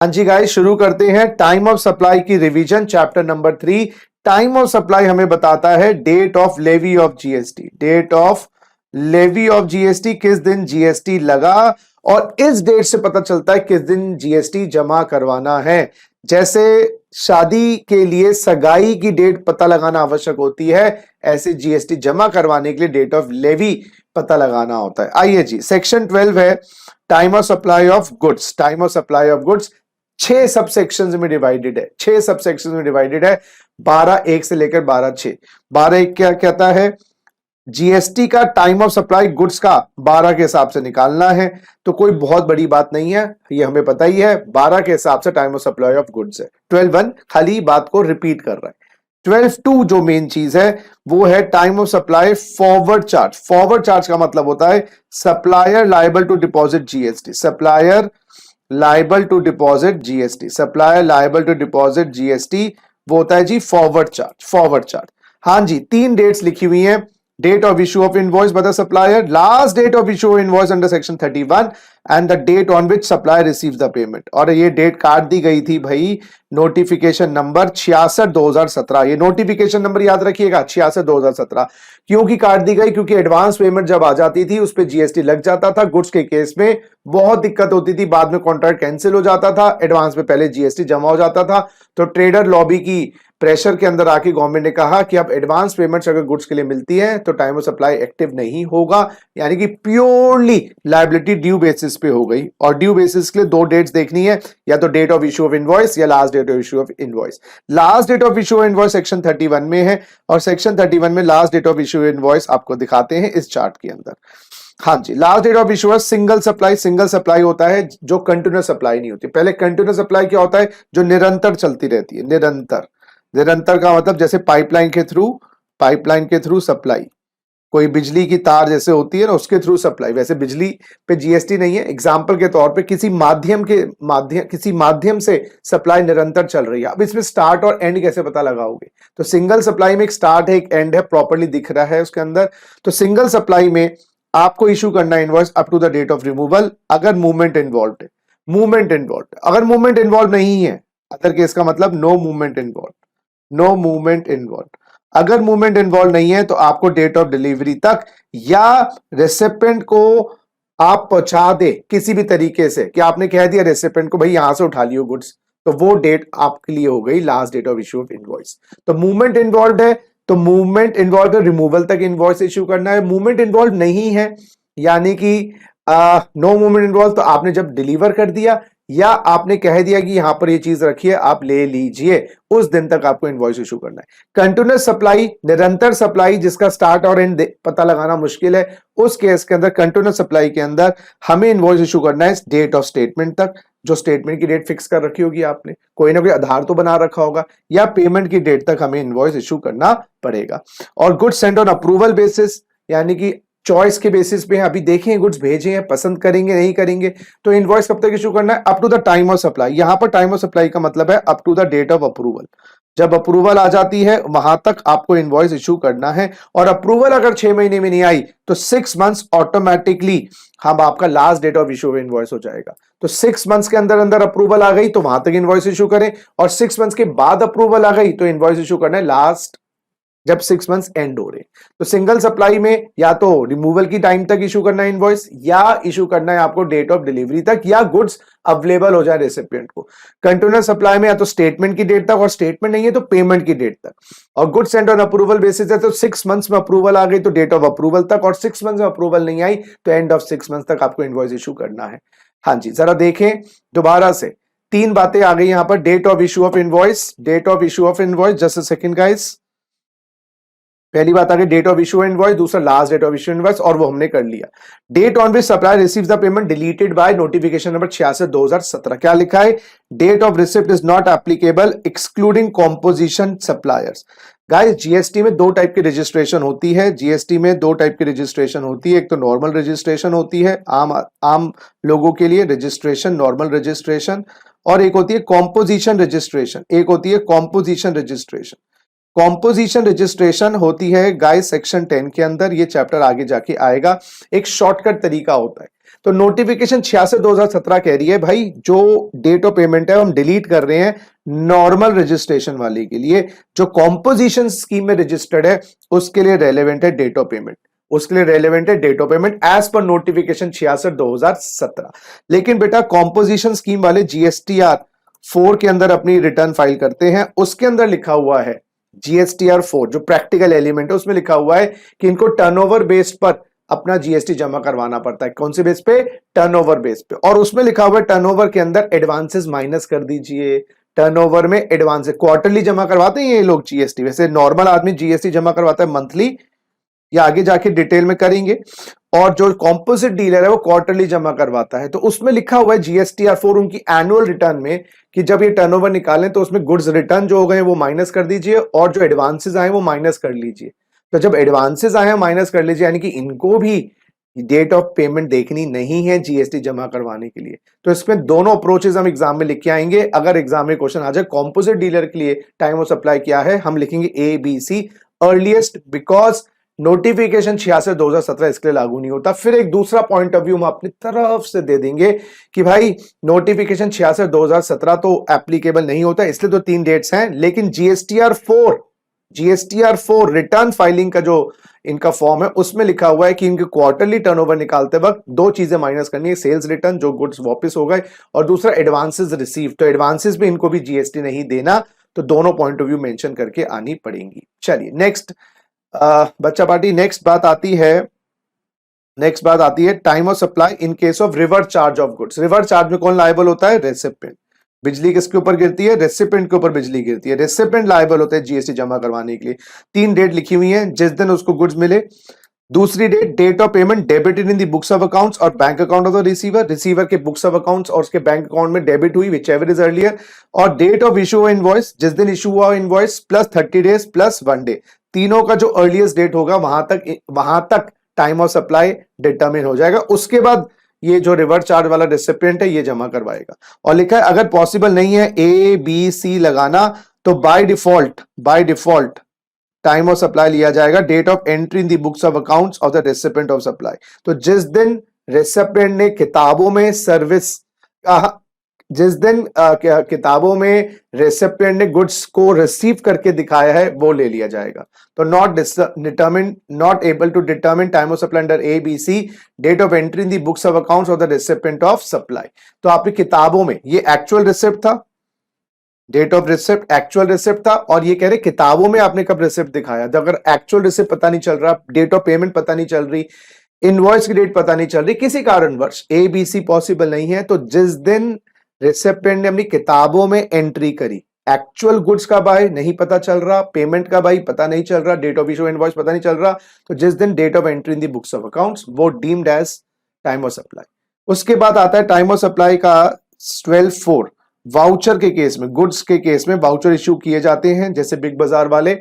हाँ जी गाइस, शुरू करते हैं टाइम ऑफ सप्लाई की revision. Chapter number 3 time of supply हमें बताता है date of levy of GST. Date of levy of GST, किस दिन जीएसटी लगा, और इस डेट से पता चलता है किस दिन जीएसटी जमा करवाना है। जैसे शादी के लिए सगाई की डेट पता लगाना आवश्यक होती है, ऐसे जीएसटी जमा करवाने के लिए डेट ऑफ लेवी पता लगाना होता है। आइए जी, सेक्शन 12 है time of supply of goods. Time of supply of goods 6 सब सेक्शंस में डिवाइडेड है। 6 सब सेक्शंस में डिवाइडेड है। 12(1) से लेकर 12(6). 12(1) क्या कहता है? जीएसटी का टाइम ऑफ सप्लाई गुड्स का 12 के हिसाब से निकालना है। तो कोई बहुत बड़ी बात नहीं है, ये हमें पता ही है। 12 के हिसाब से time of supply of goods है। 12(1) खाली बात को रिपीट कर रहा है। 12(2) जो मेन चीज है वो है time of supply forward charge. Forward charge का मतलब होता है supplier liable to deposit GST. Supplier liable to deposit GST. Supplier liable to deposit GST वो होता है जी फॉरवर्ड चार्ज। फॉरवर्ड चार्ज, हाँ जी, 3 डेट्स लिखी हुई हैं। Date of issue of invoice by the supplier, last date of issue of invoice under section 31 and the date on which supplier receives the payment. और ये डेट काट दी गई थी भाई नोटिफिकेशन नंबर 66/2017। ये नोटिफिकेशन नंबर याद रखिएगा, 66/2017। क्योंकि काट दी गई? क्योंकि एडवांस पेमेंट जब आ जाती थी उस पर जीएसटी लग जाता था। गुड्स के केस में बहुत दिक्कत होती थी, बाद में कॉन्ट्रैक्ट कैंसिल हो जाता था, एडवांस में पहले जीएसटी जमा हो जाता था। तो ट्रेडर लॉबी की प्रेशर के अंदर आके गवर्नमेंट ने कहा कि अब एडवांस पेमेंट्स अगर गुड्स के लिए मिलती है तो टाइम ऑफ सप्लाई एक्टिव नहीं होगा, यानी कि प्योरली लायबिलिटी ड्यू बेसिस पे हो गई। और ड्यू बेसिस के लिए 2 डेट्स देखनी है, या तो date of issue of invoice या last date of issue of invoice. Last date of issue of invoice section 31 में है, और सेक्शन 31 में last date of issue of invoice आपको दिखाते हैं इस चार्ट के अंदर। हाँ जी, लास्ट डेट ऑफ इशू है सिंगल सप्लाई। सिंगल सप्लाई होता है जो कंटिन्यूस सप्लाई नहीं होती। पहले कंटिन्यूस सप्लाई क्या होता है? जो निरंतर चलती रहती है। निरंतर, निरंतर का मतलब जैसे पाइपलाइन के थ्रू सप्लाई, कोई बिजली की तार जैसे होती है ना, उसके थ्रू सप्लाई। वैसे बिजली पे जीएसटी नहीं है, एग्जांपल के तौर पे किसी माध्यम से सप्लाई निरंतर चल रही है। अब इसमें स्टार्ट और एंड कैसे पता लगाओगे? तो सिंगल सप्लाई में एक स्टार्ट है एक एंड है, प्रॉपर्ली दिख रहा है उसके अंदर। तो सिंगल सप्लाई में आपको इशू करना है invoice up to the date of removal, अगर मूवमेंट इन्वॉल्व है। मूवमेंट इन्वॉल्व, अगर मूवमेंट इन्वॉल्व नहीं है, अदर केस का मतलब no movement involve. No movement involve, अगर मूवमेंट इन्वॉल्व नहीं है तो आपको डेट ऑफ डिलीवरी तक या रेसिपिएंट को आप पहुंचा दे किसी भी तरीके से, कि आपने कह दिया रेसिपिएंट को भाई यहां से उठा लियो गुड्स, तो वो डेट आपके लिए हो गई last date of issue of invoice. तो मूवमेंट इन्वॉल्व है तो मूवमेंट इन्वॉल्व है, रिमूवल तक इनवॉइस इशू करना है। मूवमेंट इन्वॉल्व नहीं है यानी कि नो मूवमेंट इन्वॉल्व, तो आपने जब डिलीवर कर दिया या आपने कह दिया कि यहां पर ये चीज रखिए आप ले लीजिए, उस दिन तक आपको इनवॉइस इशू करना है। कंटिन्यूअस सप्लाई, निरंतर सप्लाई जिसका स्टार्ट और एंड पता लगाना मुश्किल है, उस केस के अंदर कंटिन्यूअस सप्लाई के अंदर हमें इनवॉइस इशू करना है डेट ऑफ स्टेटमेंट तक। जो स्टेटमेंट की डेट फिक्स कर रखी होगी आपने, कोई ना कोई आधार तो बना रखा होगा, या पेमेंट की डेट तक हमें इनवॉइस इशू करना पड़ेगा। और goods Saint on approval basis, यानी कि चॉइस के बेसिस पे अभी देखें गुड्स भेजे हैं, पसंद करेंगे नहीं करेंगे, तो इनवॉइस कब तक इशू करना है? Up to the time of supply. यहां पर टाइम ऑफ सप्लाई का मतलब है up to the date of approval. जब अप्रूवल आ जाती है वहां तक आपको इनवॉइस इशू करना है। और अप्रूवल अगर 6 महीने में नहीं आई तो 6 मंथ्स ऑटोमेटिकली हम आपका last date of issue of invoice हो जाएगा। तो 6 मंथ्स के अंदर अंदर अप्रूवल आ गई तो वहां तक इनवॉइस इशू करें, और 6 मंथ्स के बाद अप्रूवल आ गई तो इनवॉइस इशू करना है लास्ट जब 6 मंथ्स एंड हो रहे। तो सिंगल सप्लाई में या तो रिमूवल की टाइम तक इशू करना है इनवॉइस, या इशू करना है आपको डेट ऑफ डिलीवरी तक, या गुड्स अवेलेबल हो जाए रेसिपिएंट को। कंटिन्यूअस सप्लाई में या तो स्टेटमेंट की डेट तक, और स्टेटमेंट नहीं है तो पेमेंट की डेट तक। और goods Saint on approval basis है तो 6 मंथ्स में अप्रूवल आ गई तो डेट ऑफ अप्रूवल तक, और 6 मंथ्स में अप्रूवल नहीं आई तो एंड ऑफ 6 मंथ्स तक आपको इनवॉइस इशू करना है। हाँ जी, जरा देखें दोबारा से, 3 बातें आ गई यहां पर। Date of issue of invoice, date of issue of invoice, just a second guys. पहली बात आ गई डेट ऑफ इशू इनवॉइस, दूसरा last date of issue invoice, और वो हमने कर लिया। Date on which supplier receives the payment deleted by notification number 66/2017। क्या लिखा है? Date of receipt is not applicable excluding composition suppliers. Guys, GST में 2 टाइप की रजिस्ट्रेशन होती है। जीएसटी में 2 टाइप की रजिस्ट्रेशन होती है। एक तो नॉर्मल रजिस्ट्रेशन होती है, आम लोगों के लिए रजिस्ट्रेशन, नॉर्मल रजिस्ट्रेशन, और एक होती है कॉम्पोजिशन रजिस्ट्रेशन। एक होती है कॉम्पोजिशन रजिस्ट्रेशन। कॉम्पोजिशन रजिस्ट्रेशन होती है गाइस सेक्शन 10 के अंदर, ये चैप्टर आगे जाके आएगा। एक शॉर्टकट तरीका होता है। तो नोटिफिकेशन 66/2017 कह रही है भाई जो डेट ऑफ पेमेंट है हम डिलीट कर रहे हैं नॉर्मल रजिस्ट्रेशन वाले के लिए, जो कॉम्पोजिशन स्कीम में रजिस्टर्ड है उसके लिए रेलेवेंट है डेट ऑफ पेमेंट, उसके लिए रेलेवेंट है डेट ऑफ पेमेंट एज पर नोटिफिकेशन 66/2017। लेकिन बेटा कॉम्पोजिशन स्कीम वाले GSTR 4 के अंदर अपनी रिटर्न फाइल करते हैं, उसके अंदर लिखा हुआ है GSTR 4 जो प्रैक्टिकल एलिमेंट है उसमें लिखा हुआ है कि इनको टर्नओवर बेस पर अपना जीएसटी जमा करवाना पड़ता है। कौन से बेस पे? टर्नओवर बेस पे। और उसमें लिखा हुआ है टर्नओवर के अंदर एडवांसेस माइनस कर दीजिए। टर्नओवर में एडवांस क्वार्टरली जमा करवाते हैं ये लोग जीएसटी, वैसे नॉर्मल आदमी जीएसटी जमा करवाता है मंथली या आगे जाके डिटेल में करेंगे, और जो कॉम्पोजिट डीलर है वो क्वार्टरली जमा करवाता है। तो उसमें लिखा हुआ है GSTR 4 उनकी एनुअल रिटर्न में कि जब ये टर्नओवर निकालें तो उसमें गुड्स रिटर्न जो हो गए वो माइनस कर दीजिए और जो एडवांसेस आए वो माइनस कर लीजिए। तो जब एडवांसेस आए हैं माइनस कर लीजिए, यानी कि इनको भी डेट ऑफ पेमेंट देखनी नहीं है जीएसटी जमा करवाने के लिए। तो इसमें दोनों अप्रोचेस हम एग्जाम में लिख के आएंगे। अगर एग्जाम में क्वेश्चन आ जाए कॉम्पोजिट डीलर के लिए टाइम ऑफ सप्लाई क्या है, हम लिखेंगे ABC अर्लीस्ट, बिकॉज नोटिफिकेशन 66/2017 इसके लिए लागू नहीं होता। फिर एक दूसरा पॉइंट ऑफ व्यू हम अपनी तरफ से दे देंगे कि भाई नोटिफिकेशन 66/2017 तो एप्लीकेबल नहीं होता, इसलिए तो 3 डेट्स हैं, लेकिन GSTR 4 रिटर्न फाइलिंग का जो इनका फॉर्म है उसमें लिखा हुआ है कि इनके क्वार्टरली टर्नओवर निकालते वक्त 2 चीजें माइनस करनी है, सेल्स रिटर्न जो गुड्स वापस हो गए और दूसरा एडवांसेस रिसीव। तो एडवांसेस में इनको भी जीएसटी नहीं देना, तो दोनों पॉइंट ऑफ व्यू मेंशन करके आनी पड़ेंगी। चलिए नेक्स्ट बच्चा पार्टी, नेक्स्ट बात आती है time of supply in case of reverse charge of goods. Reverse charge में कौन लायबल होता है? रेसिपिएंट। बिजली किसके ऊपर गिरती है? रेसिपिएंट के ऊपर बिजली गिरती है। रेसिपिएंट लायबल होते हैं जीएसटी जमा करवाने के लिए। 3 डेट लिखी हुई है, जिस दिन उसको गुड्स मिले। दूसरी date of payment debited in the books of accounts और bank account of the receiver, receiver के बुक्स ऑफ अकाउंट्स और उसके बैंक अकाउंट में डेबिट हुई, व्हिचएवर इज अर्लियर। और date of issue of invoice, जिस दिन इशू हुआ invoice plus 30 days plus 1 day, तीनों का जो अर्लीस्ट डेट होगा वहां तक टाइम ऑफ सप्लाई डिटरमिन हो जाएगा। उसके बाद ये जो रिवर्स चार्ज वाला रेसिपिएंट है ये जमा करवाएगा। और लिखा है अगर पॉसिबल नहीं है ABC लगाना तो by default time of supply लिया जाएगा date of entry in the books of accounts of the recipient of supply. तो जिस दिन रेसिपिएंट ने किताबों में सर्विस जिस दिन किताबों में रेसिपिएंट ने गुड्स को रिसीव करके दिखाया है वो ले लिया जाएगा। तो not able to determine time of supply under ABC date of entry in the books of accounts of the recipient of supply. तो आपकी किताबों में ये एक्चुअल रिसिप्ट था, date of receipt actual receipt था, और ये कह रहे किताबों में आपने कब रिसिप्ट दिखाया। तो अगर एक्चुअल रिसिप्ट पता नहीं चल रहा, डेट ऑफ पेमेंट पता नहीं चल रही, इनवॉइस की डेट पता नहीं चल रही, किसी कारणवश ABC पॉसिबल नहीं है, तो जिस दिन रेसिपिएंट ने अपनी किताबों में एंट्री करी, एक्चुअल गुड्स का बाय नहीं पता चल रहा, पेमेंट का बाय पता नहीं चल रहा, डेट ऑफ इशू इनवॉइस पता नहीं चल रहा, तो जिस दिन date of entry in the books of accounts वो deemed as time of supply. उसके बाद आता है टाइम ऑफ सप्लाई का 12(4) वाउचर के केस में, गुड्स के केस में वाउचर इशू किए जाते हैं जैसे बिग बाजार वाले,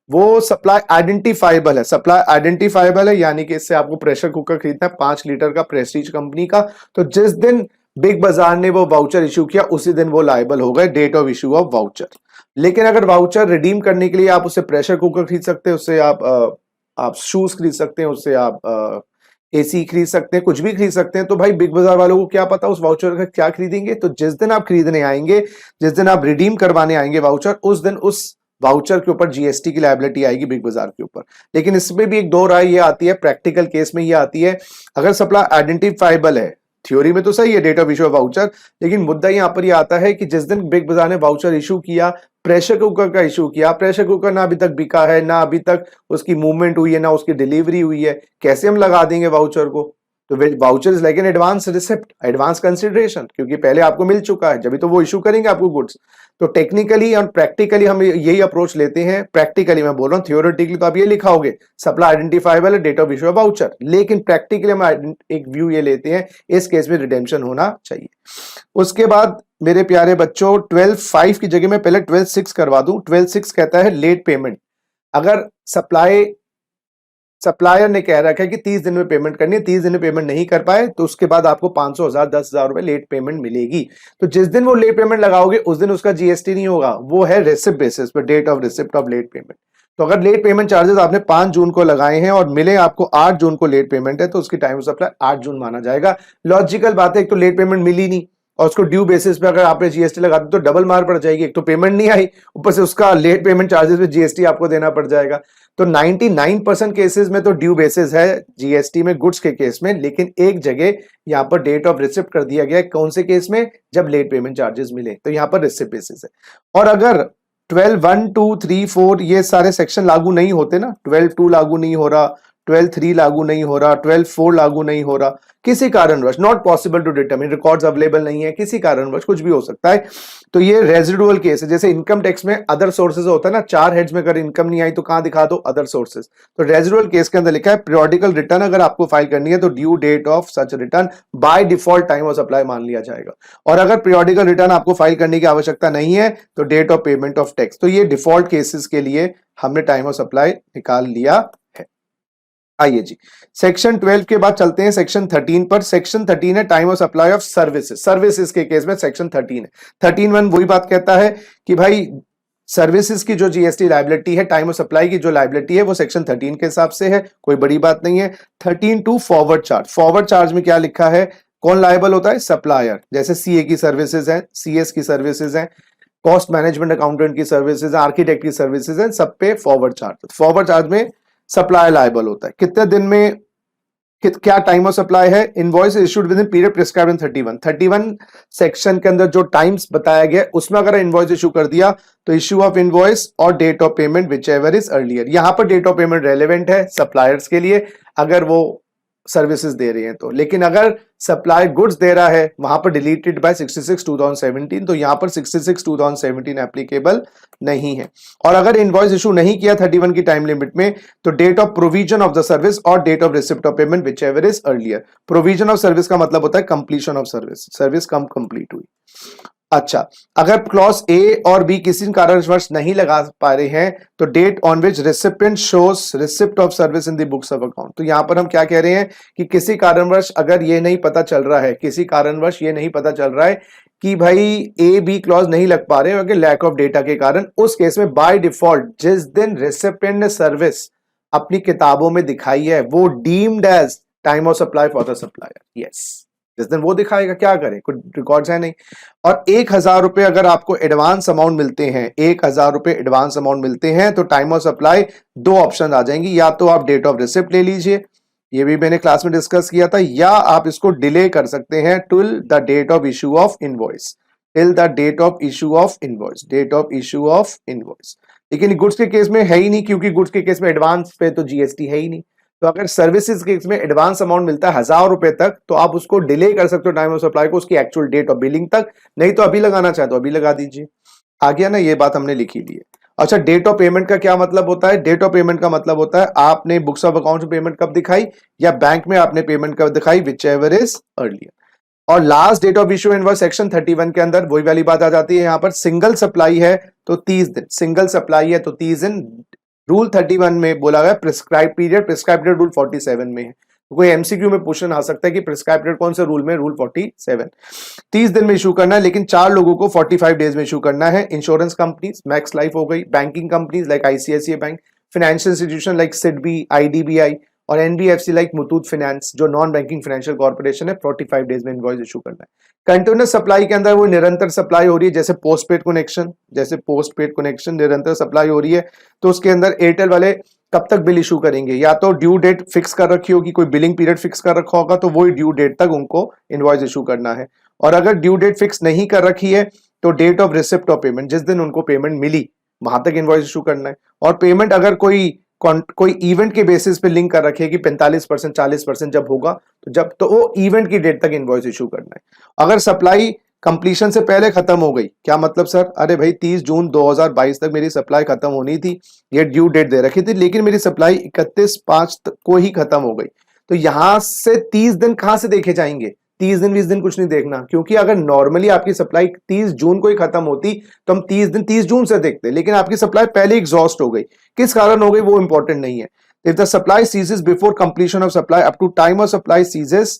वो सप्लाई आइडेंटिफाइबल है। सप्लाई आइडेंटिफाइबल है यानी कि इससे आपको प्रेशर कुकर खरीदना है 5 लीटर का प्रेस्टीज कंपनी का, तो जिस दिन बिग बाजार ने वो वाउचर इशू किया उसी दिन वो लायबल हो गए date of issue of voucher. लेकिन अगर वाउचर रिडीम करने के लिए आप उससे प्रेशर कुकर खरीद सकते हैं, उससे आप शूज खरीद सकते हैं, उससे आप AC खरीद सकते हैं, कुछ भी खरीद सकते हैं, तो भाई बिग बाजार वालों को क्या पता उस वाउचर का क्या खरीदेंगे। तो जिस दिन आप खरीदने आएंगे, जिस दिन आप रिडीम करवाने आएंगे वाउचर, उस दिन उस वाउचर के ऊपर जीएसटी की लायबिलिटी आएगी बिग बाजार के ऊपर। लेकिन इसमें भी एक दो राय ये आती है, प्रैक्टिकल केस में ये आती है, अगर सप्लाई आइडेंटिफाइबल है, थ्योरी में तो सही है date of issue of voucher, लेकिन मुद्दा यहाँ पर ये आता है कि जिस दिन बिग बाजार ने वाउचर इशू किया, प्रेशर कुकर का इशू किया, प्रेशर कुकर ना अभी तक बिका है, ना अभी तक उसकी मूवमेंट हुई है, ना उसकी डिलीवरी हुई है, कैसे हम लगा देंगे वाउचर को। तो voucher is like an advance receipt, advance consideration, क्योंकि पहले आपको मिल चुका है, जब तो वो इशू करेंगे आपको गुड्स। तो टेक्निकली और प्रैक्टिकली हम यही अप्रोच लेते हैं। प्रैक्टिकली मैं बोल रहा हूँ, थ्योरेटिकली तो आप ये लिखाओगे सप्लाई आइडेंटिफाइबल है, date of issue of voucher, लेकिन प्रैक्टिकली हम एक व्यू ये लेते हैं, इस केस में रिडेम्पशन होना चाहिए। उसके बाद मेरे प्यारे बच्चों 12(5) की जगह में पहले 12(6) करवा दूं। 12(6) कहता है लेट पेमेंट। अगर सप्लायर ने कह रखा है कि 30 दिन में पेमेंट करनी है, 30 दिन में पेमेंट नहीं कर पाए तो उसके बाद आपको 500, 1000, 10,000 रुपए लेट पेमेंट मिलेगी। तो जिस दिन वो लेट पेमेंट लगाओगे उस दिन उसका जीएसटी नहीं होगा, वो है रिसिप्ट बेसिस पर, date of receipt of late payment. तो अगर लेट पेमेंट चार्जेस आपने 5 जून को लगाए हैं और मिले आपको 8 जून को लेट पेमेंट है, तो उसकी टाइम ऑफ सप्लाई 8 जून माना जाएगा। लॉजिकल बात है, एक तो लेट पेमेंट मिली नहीं और उसको ड्यू बेसिस पे अगर आपने जीएसटी लगा दी तो डबल मार पड़ जाएगी। एक तो पेमेंट नहीं आई, ऊपर से उसका लेट पेमेंट चार्जेस पे जीएसटी आपको देना पड़ जाएगा। तो 99% केसेस में तो ड्यू बेसिस है जीएसटी में गुड्स के केस में, लेकिन एक जगह यहां पर डेट ऑफ रिसिप्ट कर दिया गया है। कौन से केस में? जब लेट पेमेंट चार्जेस मिले, तो यहां पर रिसिप्ट बेसिस है। और अगर 12(1), 2, 3, 4 ये सारे सेक्शन लागू नहीं होते ना, 12(2) लागू नहीं हो रहा, 12(3) लागू नहीं हो रहा, 12(4) लागू नहीं हो रहा, किसी कारणवश not possible to determine, records available नहीं है, किसी कारणवश कुछ भी हो सकता है, तो ये रेजिडुअल केस है। जैसे इनकम टैक्स में अदर सोर्सेज होता है ना, 4 हेड्स में अगर इनकम नहीं आई तो कहां दिखा दो? Other sources. तो रेजिडुअल केस के अंदर लिखा है पीरियोडिकल रिटर्न अगर आपको फाइल करनी है तो due date of such return by default time of supply मान लिया जाएगा। और अगर पीरियोडिकल रिटर्न आपको फाइल करने की आवश्यकता नहीं है तो date of payment of tax. तो ये डिफॉल्ट केसेस के लिए हमने टाइम ऑफ सप्लाई निकाल लिया है। आइए जी, सेक्शन 12 के बाद चलते हैं सेक्शन 13 पर। सेक्शन 13 है time of supply of services. Services के केस में सेक्शन 13 है। 13(1) वही बात कहता है कि भाई सर्विसेज की जो जीएसटी लायबिलिटी है, टाइम ऑफ सप्लाई की जो लायबिलिटी है वो सेक्शन 13 के हिसाब से है, कोई बड़ी बात नहीं है। 13(2) फॉरवर्ड चार्ज। फॉरवर्ड चार्ज में क्या लिखा है? कौन लायबल होता है? सप्लायर। जैसे सीए की सर्विसेज है, सीएस की सर्विसेज है, कॉस्ट मैनेजमेंट अकाउंटेंट की सर्विसेज, आर्किटेक्ट की सर्विसेज है, सब पे फॉरवर्ड चार्ज। फॉरवर्ड चार्ज में सप्लाई लायबल होता है। कितने दिन में क्या टाइम ऑफ सप्लाई है? Invoice issued with in period prescribed in 31 section के अंदर जो टाइम्स बताया गया उसमें अगर इनवॉइस इशू कर दिया तो इशू ऑफ इनवॉइस और date of payment whichever is earlier. यहां पर डेट ऑफ पेमेंट रेलेवेंट है सप्लायर्स के लिए अगर वो सर्विसेज दे रही हैं तो, लेकिन अगर सप्लाई गुड्स दे रहा है वहां पर डिलीटेड बाय 66/2017, तो यहां पर 66/2017 एप्लीकेबल नहीं है। और अगर इनवॉइस इशू नहीं किया 31 की टाइम लिमिट में तो date of provision of the service और date of receipt of payment whichever is earlier. Provision of service का मतलब होता है कंप्लीशन ऑफ सर्विस, सर्विस कम कंप्लीट हुई। अच्छा, अगर क्लॉज ए और बी किसी कारणवश नहीं लगा पा रहे हैं तो date on which recipient shows receipt of service in the books of account. तो यहां पर हम क्या कह रहे हैं कि किसी कारणवश अगर ये नहीं पता चल रहा है, किसी कारणवश ये नहीं पता चल रहा है कि भाई ए बी क्लॉज नहीं लग पा रहे हैं लैक ऑफ डेटा के कारण, उस केस में बाय डिफॉल्ट जिस दिन रेसिपिएंट ने सर्विस अपनी किताबों में दिखाई है वो deemed as time of supply for the supplier. Yes, जिस दिन वो दिखाएगा, क्या करें, कुछ रिकॉर्ड्स है नहीं। और 1,000 रुपए अगर आपको एडवांस अमाउंट मिलते हैं, 1,000 रुपए एडवांस अमाउंट मिलते हैं तो टाइम ऑफ सप्लाई 2 ऑप्शन आ जाएंगी, या तो आप डेट ऑफ रिसिप्ट ले लीजिए, ये भी मैंने क्लास में डिस्कस किया था, या आप इसको डिले कर सकते हैं till the date of issue of invoice, till the date of issue of invoice, date of issue of invoice. लेकिन गुड्स के केस में है ही नहीं, क्योंकि गुड्स के केस में एडवांस पे तो जीएसटी है ही नहीं। तो अगर सर्विसेज के केस में एडवांस अमाउंट मिलता है 1,000 रुपए तक तो आप उसको डिले कर सकते हो टाइम ऑफ सप्लाई को उसकी एक्चुअल डेट ऑफ बिलिंग तक, नहीं तो अभी लगाना चाहे तो अभी लगा दीजिए। आ गया ना, ये बात हमने लिखी ली है। अच्छा, डेट ऑफ पेमेंट का क्या मतलब होता है? डेट ऑफ पेमेंट का मतलब होता है आपने बुक्स ऑफ अकाउंट में पेमेंट कब दिखाई या बैंक में आपने पेमेंट कब दिखाई, विच एवर इज अर्लियर। और last date of issue invoice section 31 के अंदर वही वाली बात आ जाती है। यहां पर सिंगल सप्लाई है तो 30 दिन, सिंगल सप्लाई है तो 30 दिन। रूल 31 में बोला गया prescribe period, prescribe period rule 47 में है। तो कोई एमसीक्यू में क्वेश्चन आ सकता है कि प्रिस्क्राइब पीरियड कौन से रूल में? रूल 47। 30 दिन में इशू करना है, लेकिन 4 लोगों को 45 डेज में इशू करना है। इंश्योरेंस कंपनीज, मैक्स लाइफ हो गई, banking companies like ICICI bank, financial institution like SIDBI, IDBI और एनबीएफसी लाइक मुथूट फाइनेंस जो नॉन बैंकिंग फाइनेंशियल कॉर्पोरेशन है, 45 डेज में इनवॉइस इशू करना है। कंटिन्यूअस सप्लाई के अंदर वो निरंतर सप्लाई हो रही है, जैसे पोस्टपेड कनेक्शन, जैसे पोस्टपेड कनेक्शन निरंतर सप्लाई हो रही है, तो उसके अंदर एयरटेल वाले कब तक बिल इशू करेंगे? या तो ड्यू डेट फिक्स कर रखी होगी, कोई बिलिंग पीरियड फिक्स कर रखा होगा तो वही ड्यू डेट तक उनको इनवॉइस इशू करना है। और अगर ड्यू डेट फिक्स नहीं कर रखी है तो date of receipt of payment, जिस दिन उनको पेमेंट मिली वहां तक इनवॉइस इशू करना है। और पेमेंट अगर कोई इवेंट के बेसिस पे लिंक कर रखे कि 45% 40% जब होगा तो वो इवेंट की डेट तक इनवॉइस इशू करना है। अगर सप्लाई कंप्लीशन से पहले खत्म हो गई, क्या मतलब सर? अरे भाई 30 जून 2022 तक मेरी सप्लाई खत्म होनी थी, ये ड्यू डेट दे रखी थी, लेकिन मेरी सप्लाई 31/5 को ही खत्म हो गई, तो यहां से 30 दिन कहां से देखे जाएंगे? 30 दिन 20 दिन कुछ नहीं देखना, क्योंकि अगर नॉर्मली आपकी सप्लाई 30 जून को ही खत्म होती तो हम 30 दिन 30 जून से देखते, लेकिन आपकी सप्लाई पहले एग्जॉस्ट हो गई। किस कारण हो गई वो इंपॉर्टेंट नहीं है। If the supply ceases before completion of supply, up to time of supply ceases,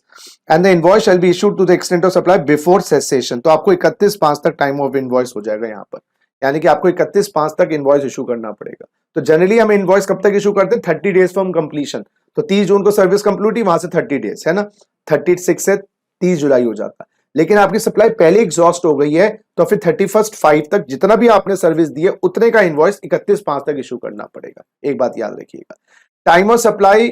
and the invoice shall be issued to the extent of supply before cessation, तो आपको 31/5 तक टाइम ऑफ इनवॉइस हो जाएगा यहाँ पर। यानी कि आपको 31/5 तक इनवॉइस इशू करना पड़ेगा। तो जनरली हम इनवॉइस कब तक इशू करते हैं? 30 डेज फ्रॉम कंप्लीशन। तो 30 जून को सर्विस कंप्लीट हुई, वहां से 30 डेज है ना, 36 से 30 जुलाई हो जाता है। लेकिन आपकी सप्लाई पहले एग्जॉस्ट हो गई है, तो फिर 31/5 तक जितना भी आपने सर्विस दी है उतने का इनवॉइस 31/5 तक इशू करना पड़ेगा। एक बात याद रखिएगा। टाइम ऑफ सप्लाई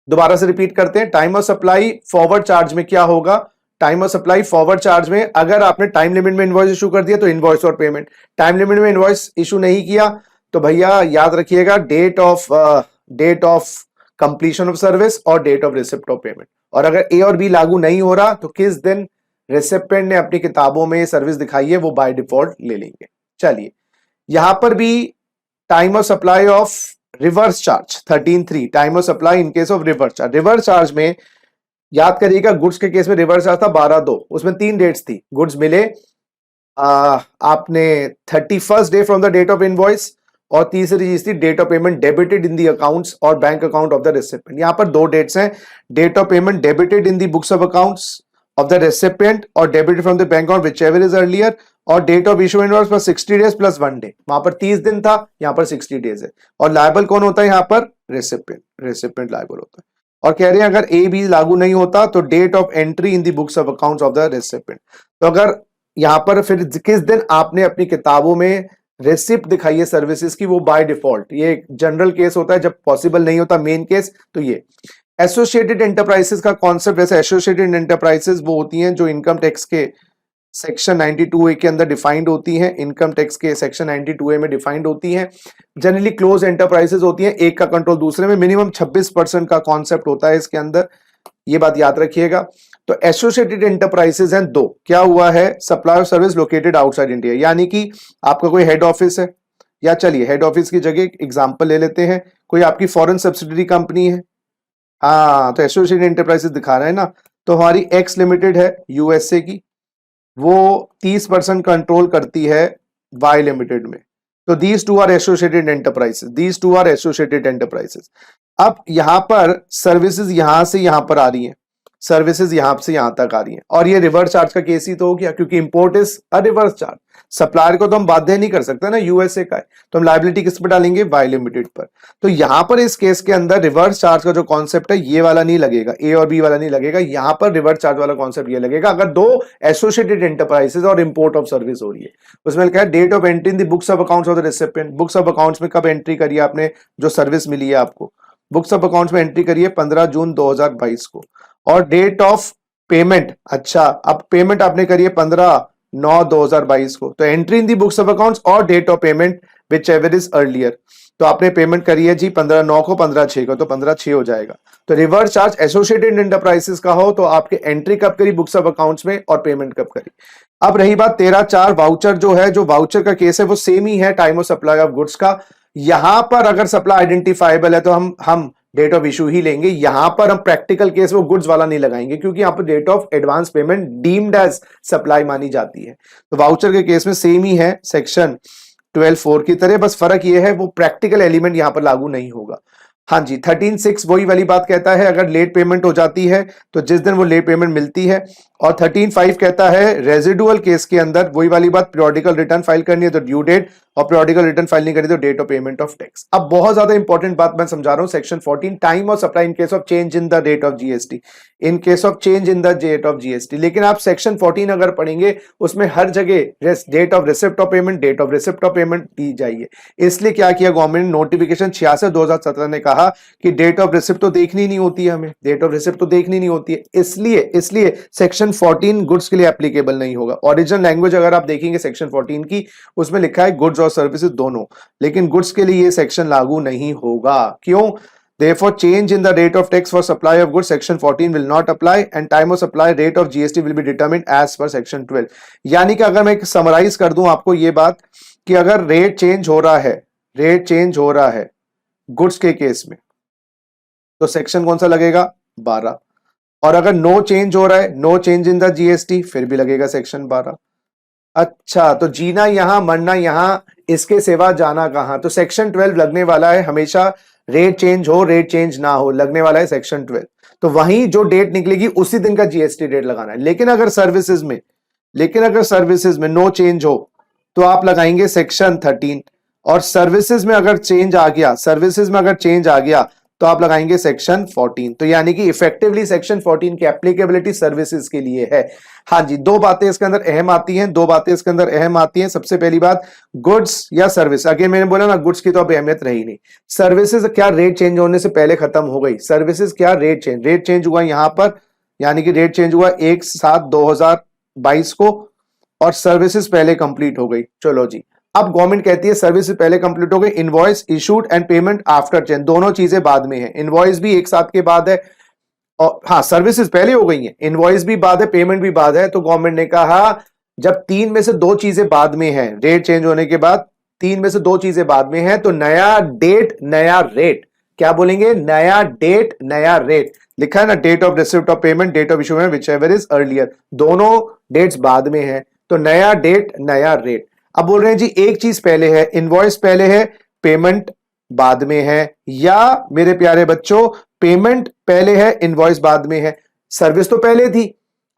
दोबारा से रिपीट करते हैं। Time of supply forward charge में क्या होगा? Time of supply forward charge में अगर आपने टाइम लिमिट में इनवॉइस इशू कर दिया तो इनवॉइस और पेमेंट, टाइम लिमिट में इनवॉइस इशू नहीं किया तो भैया याद रखिएगा date of completion of service और date of receipt of payment. और अगर ए और बी लागू नहीं हो रहा तो किस दिन रेसिपेंट ने अपनी किताबों में सर्विस दिखाई है वो बाय डिफॉल्ट ले लेंगे। चलिए यहां पर भी time of supply of reverse charge 13(3), time of supply in case of reverse charge. Reverse charge में याद करिएगा, गुड्स के केस में रिवर्स चार्ज था 12/2, उसमें 3 डेट्स थी। गुड्स मिले आपने 31st day from the date of invoice, और तीसरी चीज थी date of payment debited in the accounts और bank account of the recipient. यहां पर 2 डेट्स हैं, date of payment debited in the books of accounts of the recipient और debited from the bank account whichever is earlier, और date of issue invoice पर 60 days plus 1 day. वहां पर 30 दिन था, यहां पर 60 डेज है। और लायबल कौन होता है यहां पर? रेसिपिएंट लायबल होता है। और कह रहे हैं अगर ए बी लागू नहीं होता तो date of entry in the books of accounts of the recipient. तो अगर यहां पर फिर किस दिन आपने अपनी किताबों में रेसिप्ट दिखाई है सर्विसेज की, वो बाय डिफॉल्ट, ये जनरल केस होता है जब पॉसिबल नहीं होता मेन केस। तो ये एसोसिएटेड एंटरप्राइजेस का कॉन्सेप्ट, वैसे एसोसिएटेड एंटरप्राइजेस वो होती हैं जो इनकम टैक्स के सेक्शन 92A के अंदर डिफाइंड होती हैं, इनकम टैक्स के सेक्शन 92A में डिफाइंड होती हैं। जनरली क्लोज एंटरप्राइजेस होती हैं, एक का कंट्रोल दूसरे में, मिनिमम 26% का कॉन्सेप्ट होता है इसके अंदर, ये बात याद रखिएगा। तो एसोसिएटेड एंटरप्राइजेस हैं 2। क्या हुआ है? Supply of service located outside India, यानी कि आपका कोई हेड ऑफिस है, या चलिए हेड ऑफिस की जगह एग्जांपल ले लेते हैं, कोई आपकी फॉरेन सब्सिडरी कंपनी है, हाँ तो एसोसिएटेड एंटरप्राइजेस दिखा रहा है ना। तो हमारी एक्स लिमिटेड है यूएसए की, वो 30% कंट्रोल करती है वाई लिमिटेड में। तो these two are associated enterprises. अब यहां पर सर्विसेज यहां से यहां पर आ रही हैं, सर्विसेज यहां से यहां तक आ रही हैं, और ये रिवर्स चार्ज का केस ही तो हो गया, क्योंकि import is a reverse charge. Supplier को तो हम बाध्य नहीं कर सकते ना, यूएसए का है, तो हम लायबिलिटी किस पर डालेंगे? वाई लिमिटेड पर। तो यहां पर इस केस के अंदर रिवर्स चार्ज का जो कॉन्सेप्ट है ये वाला नहीं लगेगा, ए और बी वाला नहीं लगेगा, यहां पर रिवर्स चार्ज वाला कॉन्सेप्ट ये लगेगा अगर 2 एसोसिएटेड एंटरप्राइजेस और इंपोर्ट ऑफ सर्विस हो रही है। उसमें लिखा है date of entry in the books of accounts of the recipient. Books of accounts में कब एंट्री करी आपने, जो सर्विस मिली है आपको, बुक्स ऑफ अकाउंट्स में एंट्री करिए 15 जून 2022 को। और डेट ऑफ पेमेंट, अच्छा अब पेमेंट आपने करिए 15/9/2022 को। तो entry in the books of accounts और date of payment whichever is earlier. तो आपने पेमेंट करी है जी 15/9 को, 15/6 को, तो 15/6 हो जाएगा। तो रिवर्स चार्ज एसोसिएटेड एंटरप्राइजेस का हो तो आपके एंट्री कब करी बुक्स ऑफ अकाउंट्स में और पेमेंट कब करी। अब रही बात 13/4 वाउचर जो है, जो वाउचर का केस है वो सेम ही है time of supply of goods का। यहां पर अगर सप्लाई आइडेंटिफाइबल है तो हम डेट ऑफ इशू ही लेंगे। यहां पर हम प्रैक्टिकल केस वो गुड्स वाला नहीं लगाएंगे, क्योंकि यहां पर date of advance payment deemed as supply मानी जाती है। तो वाउचर के केस में सेम ही है सेक्शन 12(4) की तरह, बस फर्क ये है वो प्रैक्टिकल एलिमेंट यहां पर लागू नहीं होगा। हाँ जी, 13(6) वही वाली बात कहता है अगर लेट पेमेंट हो जाती है तो जिस दिन वो लेट पेमेंट मिलती है। और 13(5) कहता है रेजिडुअल केस के अंदर वही वाली बात, पीरियोडिकल रिटर्न फाइल करनी है तो ड्यू डेट, और पीरियोडिकल रिटर्न फाइल नहीं करनी तो date of payment of tax. अब बहुत ज्यादा इंपॉर्टेंट बात मैं समझा रहा हूं, section 14 time of supply in case of change in the date of GST, in case of change in the date of GST. लेकिन आप सेक्शन 14 अगर पढ़ेंगे उसमें हर जगह date of receipt of payment, date of receipt of payment दी जाइए। इसलिए क्या किया गवर्नमेंट ने, नोटिफिकेशन 66/2017 ने कहा कि डेट ऑफ रिसिप्ट तो देखनी नहीं होती है, हमें डेट ऑफ रिसिप्ट तो देखनी नहीं होती है, इसलिए सेक्शन 14 गुड्स के लिए एप्लीकेबल नहीं होगा। ओरिजिनल लैंग्वेज अगर आप देखेंगे सेक्शन 14 की, उसमें लिखा है गुड्स और सर्विसेज दोनों, लेकिन गुड्स के लिए ये सेक्शन लागू नहीं होगा। क्यों? Therefore, change in the rate of tax for supply of goods, section 14 will not apply, and time of supply rate of GST will be determined as per section 12। यानी कि अगर मैं समराइज कर दूं आपको ये बात कि अगर रेट चेंज हो रहा है गुड्स के केस में, तो सेक्शन कौन सा लगेगा? 12। और अगर नो चेंज हो रहा है, no change in the GST, फिर भी लगेगा सेक्शन 12। अच्छा, तो जीना यहां मरना यहां, इसके सिवा जाना कहां? तो सेक्शन 12 लगने वाला है हमेशा, रेट चेंज हो रेट चेंज ना हो, लगने वाला है सेक्शन 12। तो वहीं जो डेट निकलेगी उसी दिन का जीएसटी रेट लगाना है। लेकिन अगर सर्विसेज में नो चेंज हो तो आप लगाएंगे सेक्शन 13, और सर्विसेज में अगर चेंज आ गया, सर्विसेज में अगर चेंज आ गया तो आप लगाएंगे सेक्शन 14। तो यानी कि इफेक्टिवली सेक्शन 14 की एप्लीकेबिलिटी सर्विसेज के लिए है। हाँ जी, दो बातें इसके अंदर अहम आती हैं, दो बातें इसके अंदर अहम आती हैं। सबसे पहली बात, गुड्स या सर्विस, अगर मैंने बोला ना गुड्स की तो अब अहमियत रही नहीं। सर्विसेज क्या रेट चेंज होने से पहले खत्म हो गई, सर्विसेज क्या रेट चेंज हुआ यहां पर, यानी कि रेट चेंज हुआ 1/7/2022 को, और सर्विसेज पहले कंप्लीट हो गई। चलो जी, अब गवर्नमेंट कहती है सर्विस पहले कंप्लीट हो गई, invoice issued and payment after change, दोनों चीजें बाद में है। इनवॉइस भी एक साथ के बाद है, और हाँ सर्विसेज पहले हो गई है, इनवॉइस भी बाद है, पेमेंट भी बाद है। तो गवर्नमेंट ने कहा जब तीन में से दो चीजें बाद में है, रेट चेंज होने के बाद तीन में से दो चीजें बाद में है, तो नया डेट नया रेट, क्या बोलेंगे, नया डेट नया रेट। लिखा है ना, date of receipt of payment, date of issue में विच एवर इज अर्लियर, दोनों डेट्स बाद में है, तो नया डेट नया रेट। अब बोल रहे हैं जी एक चीज पहले है, इनवॉइस पहले है, पेमेंट बाद में है, या मेरे प्यारे बच्चों पेमेंट पहले है, इनवॉइस बाद में है। सर्विस तो पहले थी,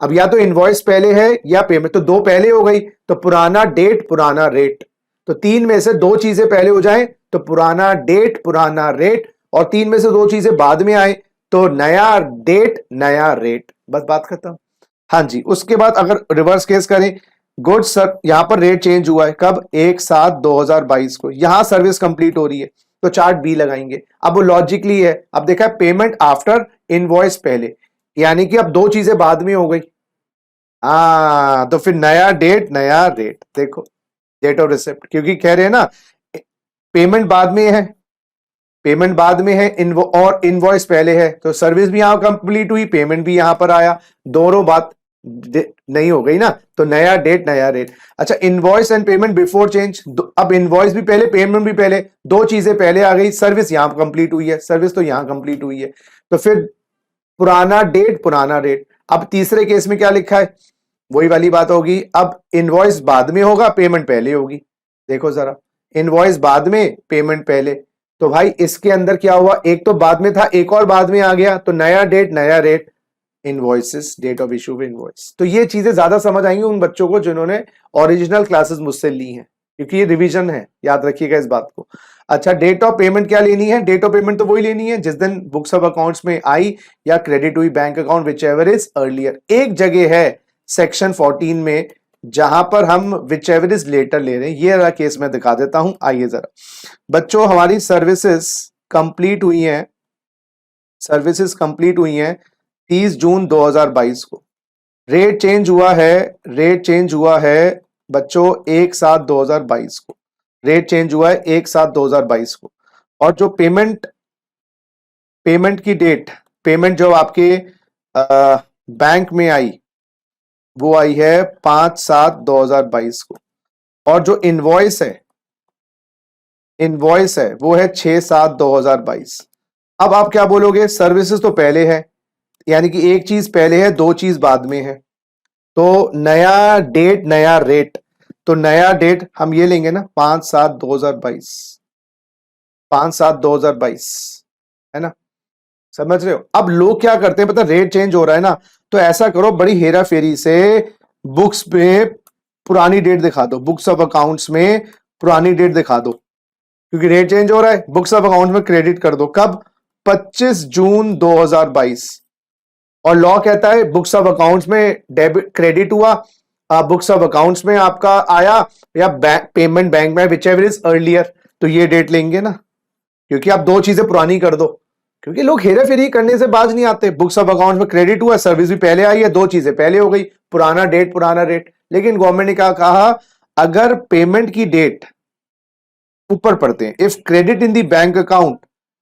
अब या तो इनवॉइस पहले है या पेमेंट, तो दो पहले हो गई, तो पुराना डेट पुराना रेट। तो तीन में से दो चीजें पहले हो जाएं तो पुराना डेट पुराना रेट, और तीन में से दो चीजें बाद में आए तो नया डेट नया रेट, बस बात खत्म। हाँ जी, उसके बाद अगर रिवर्स केस करें, गुड्स सर यहां पर रेट चेंज हुआ है कब, 1/7/2022 को, यहां सर्विस कंप्लीट हो रही है तो चार्ट बी लगाएंगे। अब वो लॉजिकली है, अब देखा पेमेंट आफ्टर इनवॉइस पहले, यानी कि अब दो चीजें बाद में हो गई। तो फिर नया डेट नया रेट, देखो डेट ऑफ रिसिप्ट, क्योंकि कह रहे हैं ना पेमेंट बाद में है, पेमेंट बाद में है, और इनवॉइस पहले है, तो सर्विस भी यहां कंप्लीट हुई, पेमेंट भी यहां पर आया, दोनों बात नहीं हो गई ना, तो नया डेट नया रेट। अच्छा, invoice and payment before change, अब इनवॉइस भी पहले पेमेंट भी पहले, दो चीजें पहले आ गई, सर्विस यहां कंप्लीट हुई है, सर्विस तो यहां कंप्लीट हुई है, तो फिर पुराना डेट पुराना रेट। अब तीसरे केस में क्या लिखा है, वही वाली बात होगी, अब इनवॉइस बाद में होगा, पेमेंट पहले होगी। देखो जरा, इनवॉइस बाद में पेमेंट पहले, तो भाई इसके अंदर क्या हुआ, एक तो बाद में था, एक और बाद में आ गया, तो नया डेट नया rate, invoices, date of issue invoice. तो ये चीजें ज्यादा समझ आएंगी उन बच्चों को जिन्होंने ओरिजिनल क्लासेस मुझसे ली हैं, क्योंकि ये रिवीजन है, याद रखिएगा इस बात को। अच्छा, डेट ऑफ पेमेंट क्या लेनी है, डेट ऑफ पेमेंट तो वही लेनी है जिस दिन बुक्स ऑफ अकाउंट्स में आई या क्रेडिट हुई bank account, whichever is earlier. एक जगह है सेक्शन 14 में जहां पर हम विच एवर इज लेटर ले रहे हैं, ये वाला केस मैं दिखा देता हूं। आइए जरा बच्चों, हमारी सर्विसेज कंप्लीट हुई हैं, सर्विसेज कंप्लीट हुई हैं 30 जून 2022 को, रेट चेंज हुआ है, रेट चेंज हुआ है बच्चों 1/7/2022 को, रेट चेंज हुआ है 1/7/2022 को, और जो पेमेंट की डेट, पेमेंट जो आपके बैंक में आई वो आई है 5/7/2022 को, और जो इनवॉइस है वो है 6/7/2022। अब आप क्या बोलोगे, सर्विसेज तो पहले है, यानी कि एक चीज पहले है, दो चीज बाद में है, तो नया डेट नया रेट। तो नया डेट हम ये लेंगे ना, 5/7/2022, 5/7/2022, है ना, समझ रहे हो। अब लोग क्या करते हैं पता, रेट चेंज हो रहा है ना, तो ऐसा करो बड़ी हेरा फेरी से बुक्स पे पुरानी डेट दिखा दो, बुक्स ऑफ अकाउंट्स में पुरानी डेट दिखा दो, क्योंकि रेट चेंज हो रहा है, बुक्स ऑफ अकाउंट में क्रेडिट कर दो, कब, 25 जून 2022। और लॉ कहता है बुक्स ऑफ अकाउंट्स में डेबिट क्रेडिट हुआ, बुक्स ऑफ अकाउंट्स में आपका आया, या पेमेंट बैंक में, विच एवर इज अर्लियर, तो ये डेट लेंगे ना, क्योंकि आप दो चीजें पुरानी कर दो, क्योंकि लोग हेरा फेरी करने से बाज नहीं आते। बुक्स ऑफ अकाउंट में क्रेडिट हुआ, सर्विस भी पहले आई है, दो चीजें पहले हो गई, पुराना डेट पुराना रेट। लेकिन गवर्नमेंट ने क्या कहा, अगर पेमेंट की डेट ऊपर पढ़ते हैं, if credit in the bank account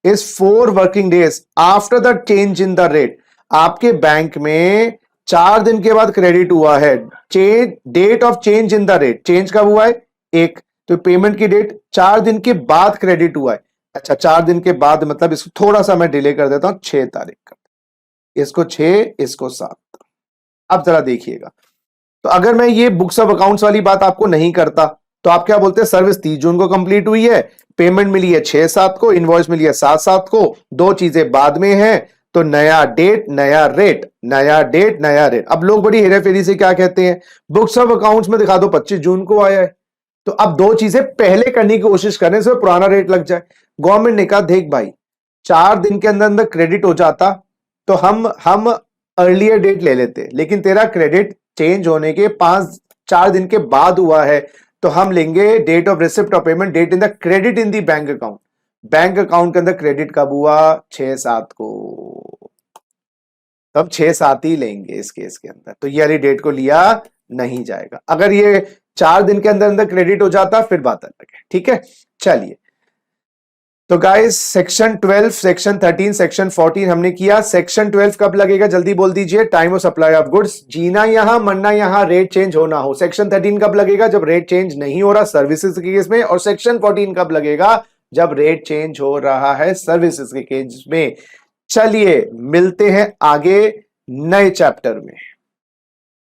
is 4 working days after the change in the rate, आपके बैंक में 4 दिन के बाद क्रेडिट हुआ है, date of change in the rate, change कब हुआ है, एक, तो पेमेंट की डेट 4 दिन के बाद क्रेडिट हुआ है। अच्छा, 4 दिन के बाद मतलब इसको थोड़ा सा मैं डिले कर देता हूं, 6 तारीख का, इसको 6 इसको 7। अब जरा देखिएगा, तो अगर मैं ये बुक्स ऑफ अकाउंट्स वाली बात आपको नहीं करता तो आप क्या बोलते हैं, सर्विस 30 जून को कंप्लीट हुई है, पेमेंट मिली है 6/7 को, इनवॉइस मिली है 7/7 को, दो चीजें बाद में है, तो नया डेट नया रेट, नया डेट नया रेट। अब लोग बड़ी हेरा फेरी से क्या कहते हैं, बुक्स ऑफ अकाउंट्स में दिखा दो 25 जून को आया है, तो अब दो चीजें पहले करने की कोशिश करने से पुराना रेट लग जाए। गवर्नमेंट ने कहा देख भाई 4 दिन के अंदर अंदर क्रेडिट हो जाता तो हम अर्लियर डेट ले लेते, लेकिन तेरा क्रेडिट चेंज होने के 4 दिन के बाद हुआ है, तो हम लेंगे date of receipt of payment, date in the credit in the bank account. Bank account के अंदर क्रेडिट कब हुआ? 6/7 को। तब 6/7 ही लेंगे इस केस के अंदर, तो ये वाली डेट को लिया नहीं जाएगा। अगर ये 4 दिन के अंदर अंदर क्रेडिट हो जाता फिर बात अलग है, ठीक है। चलिए, तो गाइस सेक्शन 12, सेक्शन 13, सेक्शन 14 हमने किया। सेक्शन 12 कब लगेगा जल्दी बोल दीजिए? Time of supply of goods, जीना यहां मरना यहां, रेट चेंज होना हो। सेक्शन 13 कब लगेगा? जब रेट चेंज नहीं हो रहा सर्विसेज के केस में। और सेक्शन 14 कब लगेगा? जब रेट चेंज हो रहा है सर्विसेज के केस में। चलिए मिलते हैं आगे नए चैप्टर में।